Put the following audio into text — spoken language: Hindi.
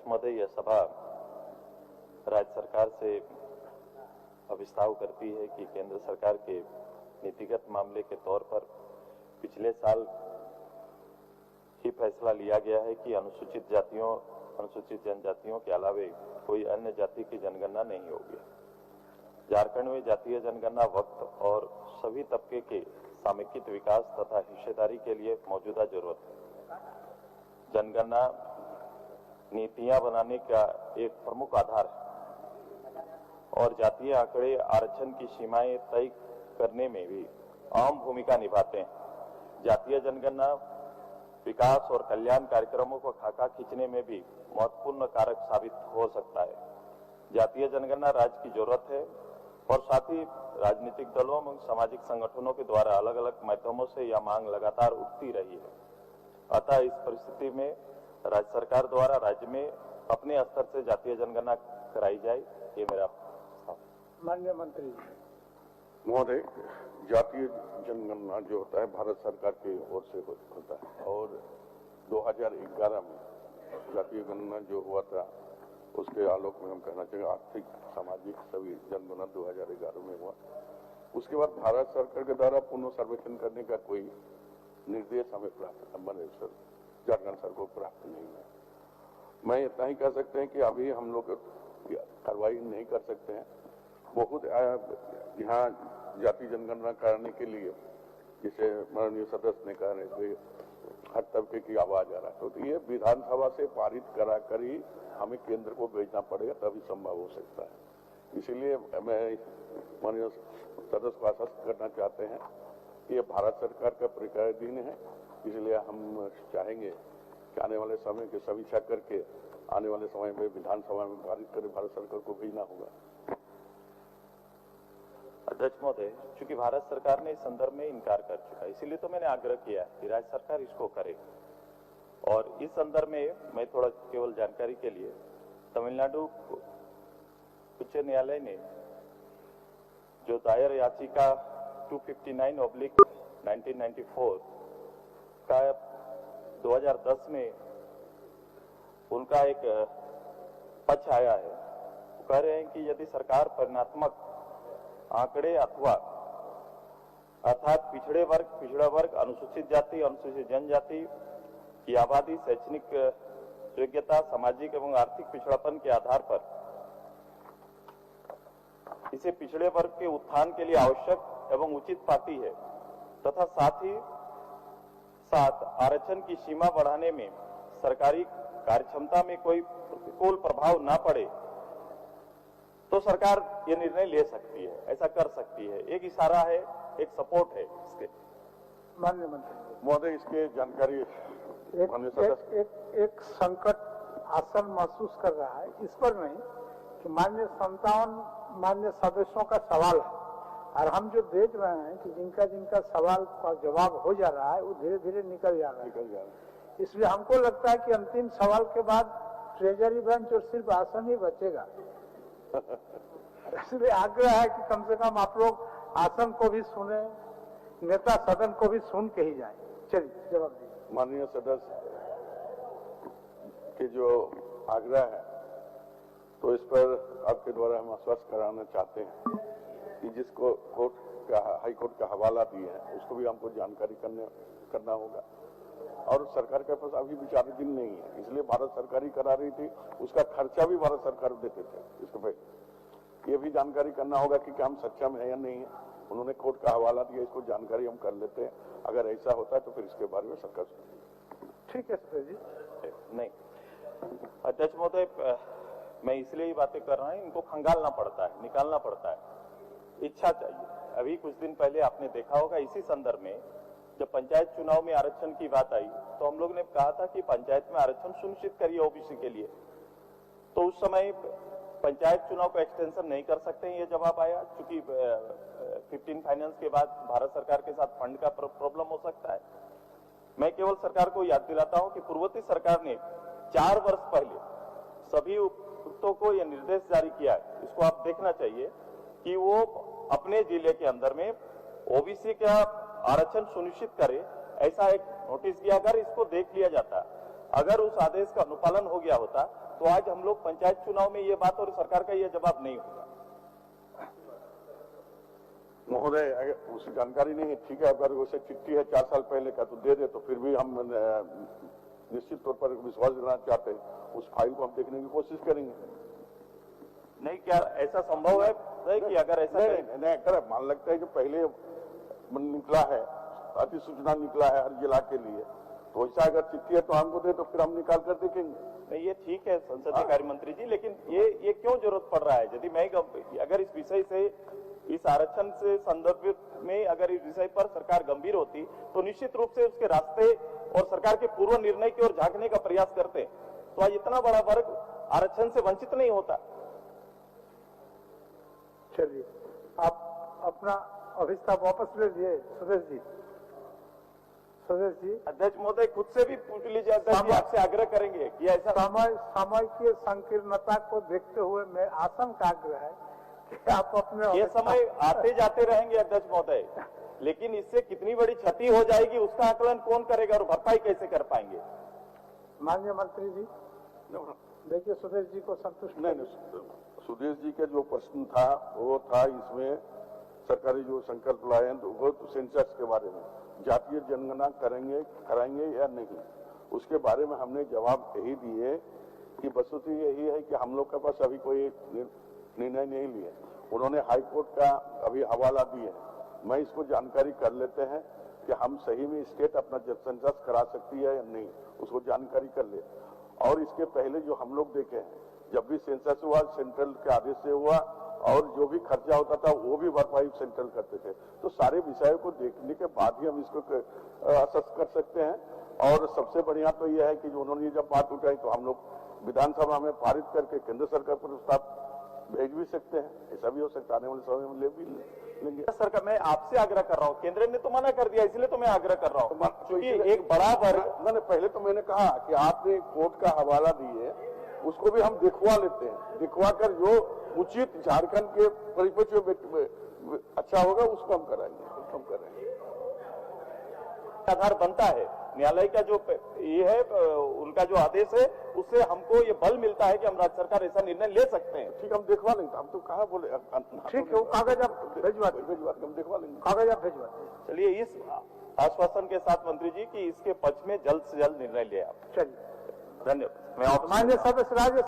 महोदय, यह सभा राज्य सरकार से अभिस्ताव करती है कि केंद्र सरकार के नीतिगत मामले के तौर पर पिछले साल ही फैसला लिया गया है कि अनुसूचित जातियों, अनुसूचित जनजातियों के अलावे कोई अन्य जाति की जनगणना नहीं होगी। झारखंड में जातीय जनगणना वक्त और सभी तबके के समेकित विकास तथा हिस्सेदारी के लिए मौजूदा जरूरत है। जनगणना नीतियां बनाने का एक प्रमुख आधार है और जातीय आंकड़े आरक्षण की सीमाएं तय करने में भी अहम भूमिका निभाते हैं। जातीय जनगणना विकास और कल्याण कार्यक्रमों को खाका खींचने में भी महत्वपूर्ण कारक साबित हो सकता है। जातीय जनगणना राज्य की जरूरत है और साथ ही राजनीतिक दलों एवं सामाजिक संगठनों के द्वारा अलग अलग माध्यमों से यह मांग लगातार उठती रही है। अतः इस परिस्थिति में राज्य सरकार द्वारा राज्य में अपने स्तर से जातीय जनगणना कराई जाए, ये मेरा प्रस्ताव। माननीय मंत्री महोदय, जातीय जनगणना जो होता है भारत सरकार की ओर से होता है और 2011 में जातीय गणना जो हुआ था उसके आलोक में हम कहना चाहिए आर्थिक सामाजिक सभी जनगणना 2011 में हुआ। उसके बाद भारत सरकार के द्वारा पुनः सर्वेक्षण करने का कोई निर्देश हमें प्राप्त झारखंड सरकार को प्राप्त नहीं है। मैं इतना ही कह सकते हैं कि अभी हम लोग कार्रवाई नहीं कर सकते हैं। बहुत यहाँ जाति जनगणना कराने के लिए जिसे माननीय सदस्य ने कहा है हर तबके की आवाज आ रहा है, तो ये विधानसभा से पारित करा कर ही हमें केंद्र को भेजना पड़ेगा, तभी संभव हो सकता है। इसीलिए मैं माननीय सदस्य को आश्वस्त करना चाहते हैं कि ये भारत सरकार का प्रक्रियाधीन है, इसलिए हम चाहेंगे कि आने वाले समय की समीक्षा करके आने वाले समय में विधानसभा में पारित कर भारत सरकार को भेजना होगा। अध्यक्ष महोदय, चूंकि भारत सरकार ने इस संदर्भ में इनकार कर चुका है, इसीलिए तो मैंने आग्रह किया कि राज्य सरकार इसको करे। और इस संदर्भ में मैं थोड़ा केवल जानकारी के लिए, तमिलनाडु उच्च न्यायालय ने जो दायर याचिका 259/1994 का 2010 में उनका एक पक्ष आया है, वो कह रहे हैं कि यदि सरकार परिणात्मक आंकड़े अथवा अर्थात पिछड़े वर्ग, पिछड़ा वर्ग, अनुसूचित जाति, अनुसूचित जनजाति की आबादी, शैक्षणिक योग्यता, सामाजिक एवं आर्थिक पिछड़ापन के आधार पर इसे पिछड़े वर्ग के उत्थान के लिए आवश्यक एवं उचित पाती है तथा साथ ही साथ आरक्षण की सीमा बढ़ाने में सरकारी कार्यक्षमता में कोई प्रतिकूल प्रभाव न पड़े तो सरकार ये निर्णय ले सकती है, ऐसा कर सकती है। एक इशारा है, एक सपोर्ट है इसके। माननीय मंत्री महोदय, इसके जानकारी एक संकट आसन महसूस कर रहा है, इस पर नहीं कि माननीय 57 माननीय सदस्यों का सवाल है और हम जो देख रहे हैं कि जिनका सवाल का जवाब हो जा रहा है वो धीरे धीरे निकल जा रहा है। इसलिए हमको लगता है कि अंतिम सवाल के बाद ट्रेजरी बेंच और सिर्फ आसन ही बचेगा। इसलिए आग्रह है कि कम से कम आप लोग आसन को भी सुने, नेता सदन को भी सुन के ही जाएं। चलिए जवाब दीजिए। माननीय सदस्य के जो आग्रह है तो इस पर आपके द्वारा हम आश्वस्त कराना चाहते हैं कि जिसको कोर्ट का हाई कोर्ट का हवाला दिए है उसको भी हमको जानकारी करना होगा और सरकार के पास अभी विचाराधीन नहीं है, इसलिए भारत सरकार ही करा रही थी, उसका खर्चा भी भारत सरकार देते थे। इसको पे ये भी जानकारी करना होगा कि क्या हम सक्षम है या नहीं है। उन्होंने कोर्ट का हवाला दिया, इसको जानकारी हम कर लेते हैं। अगर ऐसा होता है तो फिर इसके बारे में सरकार ठीक है सर जी। नहीं अध्यक्ष महोदय, मैं इसलिए ही बातें कर रहा हूं, इनको खंगालना पड़ता है, निकालना पड़ता है, इच्छा चाहिए। अभी कुछ दिन पहले आपने देखा होगा इसी संदर्भ में जब पंचायत चुनाव में आरक्षण की बात आई तो हम लोग ने कहा था कि पंचायत में आरक्षण सुनिश्चित करिए ओबीसी के लिए। तो उस समय पंचायत चुनाव को एक्सटेंशन नहीं कर सकते हैं, ये जवाब आया। चूंकि 15 फाइनेंस के बाद भारत सरकार के साथ फंड का प्रॉब्लम हो सकता है। मैं केवल सरकार को याद दिलाता हूं कि पूर्ववर्ती सरकार ने 4 वर्ष पहले सभी उपायुक्तों को यह निर्देश जारी किया है, इसको आप देखना चाहिए कि वो अपने जिले के अंदर में ओबीसी का आरक्षण सुनिश्चित करे, ऐसा एक नोटिस दिया। अगर इसको देख लिया जाता, अगर उस आदेश का अनुपालन हो गया होता तो आज हम लोग पंचायत चुनाव में ये बात और सरकार का ये जवाब नहीं होगा। महोदय, अगर उस जानकारी नहीं है, ठीक है, अगर वैसे चिट्ठी है 4 साल पहले का तो दे दे, तो फिर भी हम निश्चित तौर पर विश्वास दिलाना चाहते हैं, उस फाइल को हम देखने की कोशिश करेंगे। नहीं, क्या ऐसा संभव है कि अगर ऐसा नहीं, अगर मान लगता है कि पहले निकला है, अधिसूचना निकला है हर जिला के लिए, तो ऐसा अगर चिट्ठी है तो हमको दे, तो फिर हम निकाल कर देखेंगे। नहीं, ये ठीक है संसदीय कार्य मंत्री जी, लेकिन ये क्यों जरूरत पड़ रहा है? यदि मैं अगर इस विषय से, इस आरक्षण से संदर्भित में अगर इस विषय पर सरकार गंभीर होती तो निश्चित रूप से उसके रास्ते और सरकार के पूर्व निर्णय की ओर झांकने का प्रयास करते, तो आज इतना बड़ा वर्ग आरक्षण से वंचित नहीं होता। चलिए, आप अपना अभिस्ताव वापस ले लिए। सुरेश जी, अध्यक्ष महोदय खुद से भी पूछ लीजिए, अध्यक्ष जी आपसे आग्रह करेंगे कि ऐसा समय की संकीर्णता को देखते हुए मैं आसन का आग्रह है कि आप अपने ये समय आते जाते रहेंगे अध्यक्ष महोदय, लेकिन इससे कितनी बड़ी क्षति हो जाएगी उसका आकलन कौन करेगा और भरपाई कैसे कर पाएंगे? माननीय मंत्री जी, देखिए सुरेश जी को संतुष्ट नहीं, सुदेश जी का जो प्रश्न था वो था, इसमें सरकारी जो संकल्प लाए हैं, तो वो सेंसस के बारे में, जातीय जनगणना कराएंगे या नहीं, उसके बारे में हमने जवाब यही दिए कि वस्तुतः यही है कि हम लोग के पास अभी कोई निर्णय नहीं लिए। उन्होंने हाईकोर्ट का अभी हवाला दिए, मैं इसको जानकारी कर लेते हैं कि हम सही में स्टेट अपना जब सेंसस करा सकती है या नहीं, उसको जानकारी कर ले। और इसके पहले जो हम लोग देखे हैं, जब भी सेंसस हुआ सेंट्रल के आदेश से हुआ, और जो भी खर्चा होता था वो भी भरपाई सेंट्रल करते थे, तो सारे विषयों को देखने के बाद ही हम इसको असेस कर सकते हैं। और सबसे बढ़िया तो यह है कि जो उन्होंने जब बात उठाई तो हम लोग विधानसभा में पारित करके केंद्र सरकार पर प्रस्ताव भेज भी सकते हैं, ऐसा भी हो सकता है, आने वाले समय में ले भी लेंगे। सरकार, मैं आपसे आग्रह कर रहा हूँ, केंद्र ने तो मना कर दिया, इसलिए तो मैं आग्रह कर रहा हूँ कि एक बड़ा वर्ग, मैंने पहले तो मैंने कहा कि आपने कोर्ट का हवाला दिए, उसको भी हम दिखवा लेते हैं, दिखवा कर जो उचित झारखंड के परिप्रेक्ष्य में अच्छा होगा उसको हम कराएंगे, उसको हम करेंगे। आधार बनता है न्यायालय का जो ये है, उनका जो आदेश है, उससे हमको ये बल मिलता है कि हम राज्य सरकार ऐसा निर्णय ले सकते हैं। ठीक, हम दिखवा लेंगे, हम तो कहा बोले, ठीक है, वो कागज आप भिजवा, हम दिखवा लेंगे, कागज आप भिजवा। चलिए, इस आश्वासन के साथ मंत्री जी कि इसके पक्ष में जल्द से जल्द निर्णय ले आप। चलिए, धन्यवाद। मैं माननीय सदस्य राज्य